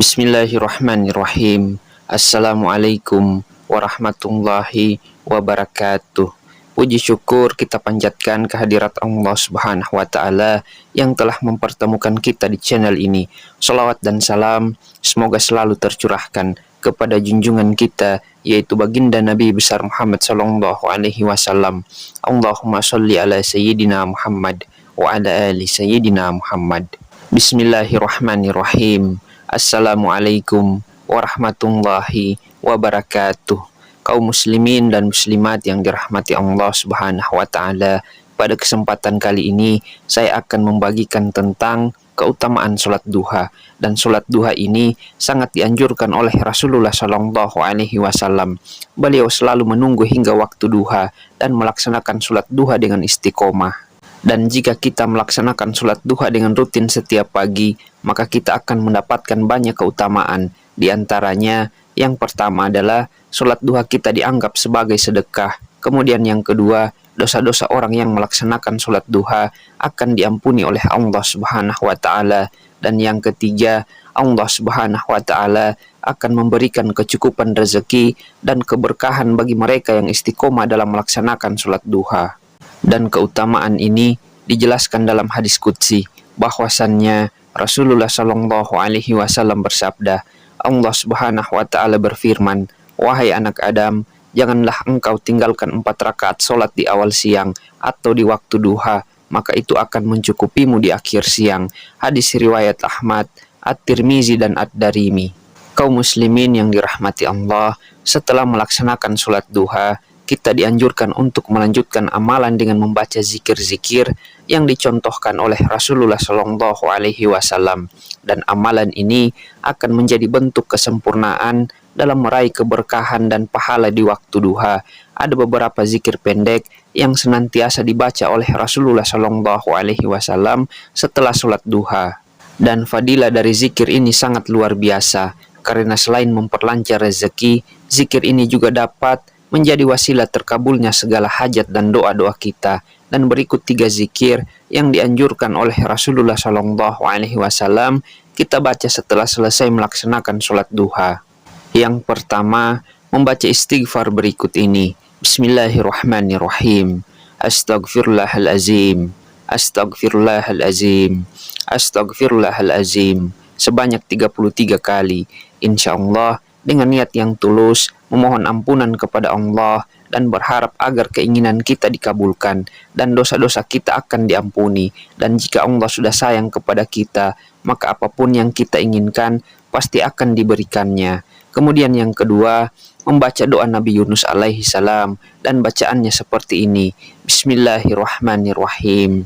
Bismillahirrahmanirrahim. Assalamualaikum warahmatullahi wabarakatuh. Puji syukur kita panjatkan kehadirat Allah Subhanahu wa Ta'ala yang telah mempertemukan kita di channel ini. Salawat dan salam semoga selalu tercurahkan kepada junjungan kita, yaitu baginda Nabi besar Muhammad sallallahu alaihi wasallam. Allahumma sholli ala sayyidina Muhammad wa ala ali sayyidina Muhammad. Bismillahirrahmanirrahim. Assalamualaikum warahmatullahi wabarakatuh. Kaum muslimin dan muslimat yang dirahmati Allah Subhanahu wa Ta'ala, pada kesempatan kali ini saya akan membagikan tentang keutamaan sholat duha. Dan sholat duha ini sangat dianjurkan oleh Rasulullah Shallallahu Alaihi Wasallam. Beliau selalu menunggu hingga waktu duha dan melaksanakan sholat duha dengan istiqomah. Dan jika kita melaksanakan sholat duha dengan rutin setiap pagi, maka kita akan mendapatkan banyak keutamaan. Di antaranya, yang pertama adalah sholat duha kita dianggap sebagai sedekah. Kemudian yang kedua, dosa-dosa orang yang melaksanakan sholat duha akan diampuni oleh Allah Subhanahu wa Ta'ala. Dan yang ketiga, Allah Subhanahu wa Ta'ala akan memberikan kecukupan rezeki dan keberkahan bagi mereka yang istiqomah dalam melaksanakan sholat duha. Dan keutamaan ini dijelaskan dalam hadis qudsi, bahwasannya Rasulullah Shallallahu Alaihi Wasallam bersabda, Allah Subhanahu wa Ta'ala berfirman, wahai anak Adam, janganlah engkau tinggalkan 4 rakaat sholat di awal siang atau di waktu duha, maka itu akan mencukupimu di akhir siang. Hadis riwayat Ahmad, At-Tirmizi dan Ad-Darimi. Kaum muslimin yang dirahmati Allah, setelah melaksanakan sholat duha, kita dianjurkan untuk melanjutkan amalan dengan membaca zikir-zikir yang dicontohkan oleh Rasulullah Shallallahu Alaihi Wasallam. Dan amalan ini akan menjadi bentuk kesempurnaan dalam meraih keberkahan dan pahala di waktu duha. Ada beberapa zikir pendek yang senantiasa dibaca oleh Rasulullah Shallallahu Alaihi Wasallam setelah sholat duha. Dan fadilah dari zikir ini sangat luar biasa, karena selain memperlancar rezeki, zikir ini juga dapat menjadi wasilah terkabulnya segala hajat dan doa-doa kita. Dan berikut 3 zikir yang dianjurkan oleh Rasulullah Shallallahu Alaihi Wasallam kita baca setelah selesai melaksanakan sholat duha. Yang pertama, membaca istighfar berikut ini. Bismillahirrahmanirrahim. Astaghfirullahalazim, astaghfirullahalazim, astaghfirullahalazim, sebanyak 33 kali. Insya Allah dengan niat yang tulus, memohon ampunan kepada Allah dan berharap agar keinginan kita dikabulkan dan dosa-dosa kita akan diampuni. Dan jika Allah sudah sayang kepada kita, maka apapun yang kita inginkan pasti akan diberikannya. Kemudian yang kedua, membaca doa Nabi Yunus alaihi salam, dan bacaannya seperti ini. Bismillahirrahmanirrahim.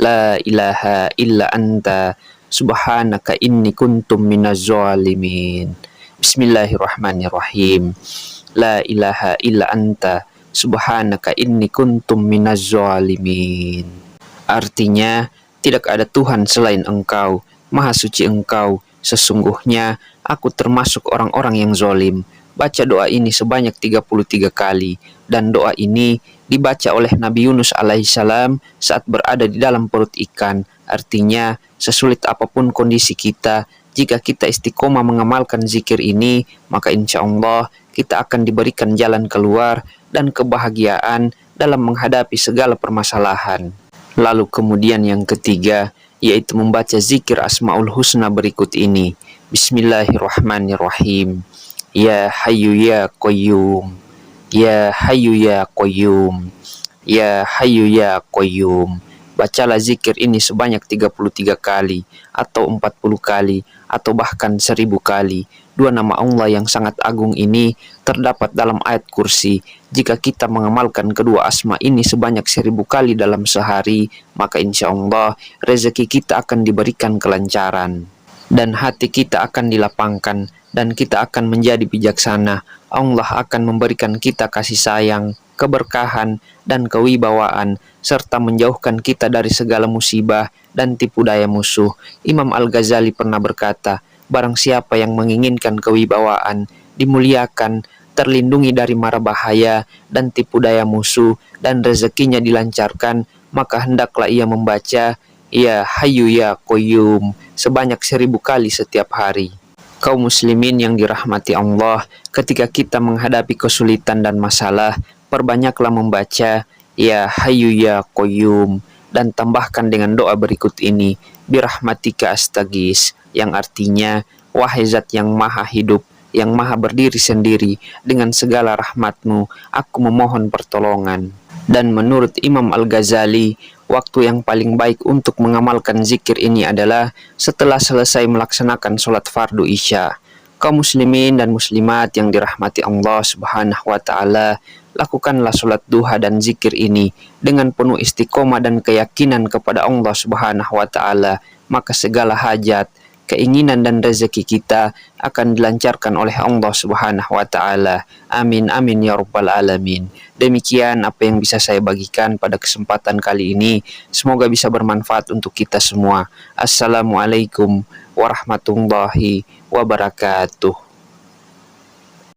La ilaha illa anta subhanaka inni kuntum minaz zalimin. Bismillahirrahmanirrahim. La ilaha illa anta subhanaka inni kuntum minaz zalimin. Artinya, tidak ada Tuhan selain Engkau, Maha Suci Engkau, sesungguhnya aku termasuk orang-orang yang zalim. Baca doa ini sebanyak 33 kali. Dan doa ini dibaca oleh Nabi Yunus alaihissalam saat berada di dalam perut ikan. Artinya, sesulit apapun kondisi kita, jika kita istiqomah mengamalkan zikir ini, maka insya Allah kita akan diberikan jalan keluar dan kebahagiaan dalam menghadapi segala permasalahan. Lalu kemudian yang ketiga, yaitu membaca zikir Asmaul Husna berikut ini. Bismillahirrahmanirrahim. Ya Hayyu Ya Qayyum, Ya Hayyu Ya Qayyum, Ya Hayyu Ya Qayyum. Bacalah zikir ini sebanyak 33 kali, atau 40 kali, atau bahkan 1000 kali. 2 nama Allah yang sangat agung ini terdapat dalam ayat kursi. Jika kita mengamalkan kedua asma ini sebanyak 1000 kali dalam sehari, maka insya Allah rezeki kita akan diberikan kelancaran. Dan hati kita akan dilapangkan, dan kita akan menjadi bijaksana. Allah akan memberikan kita kasih sayang, keberkahan, dan kewibawaan, serta menjauhkan kita dari segala musibah dan tipu daya musuh. Imam Al-Ghazali pernah berkata, barang siapa yang menginginkan kewibawaan, dimuliakan, terlindungi dari mara bahaya dan tipu daya musuh, dan rezekinya dilancarkan, maka hendaklah ia membaca Ya Hayyu Ya Qayyum sebanyak 1000 kali setiap hari. Kaum muslimin yang dirahmati Allah, ketika kita menghadapi kesulitan dan masalah, perbanyaklah membaca Ya Hayyu Ya Qayyum dan tambahkan dengan doa berikut ini, Birahmatika Astaghis, yang artinya, wahai zat yang maha hidup, yang maha berdiri sendiri, dengan segala rahmatmu, aku memohon pertolongan. Dan menurut Imam Al-Ghazali, waktu yang paling baik untuk mengamalkan zikir ini adalah setelah selesai melaksanakan sholat fardu isya. Kaum muslimin dan muslimat yang dirahmati Allah Subhanahu wa taala, lakukanlah sholat duha dan zikir ini dengan penuh istiqomah dan keyakinan kepada Allah Subhanahu wa taala, maka segala hajat, keinginan dan rezeki kita akan dilancarkan oleh Allah Subhanahu wa taala. Amin amin ya rabbal alamin. Demikian apa yang bisa saya bagikan pada kesempatan kali ini. Semoga bisa bermanfaat untuk kita semua. Assalamualaikum warahmatullahi wabarakatuh.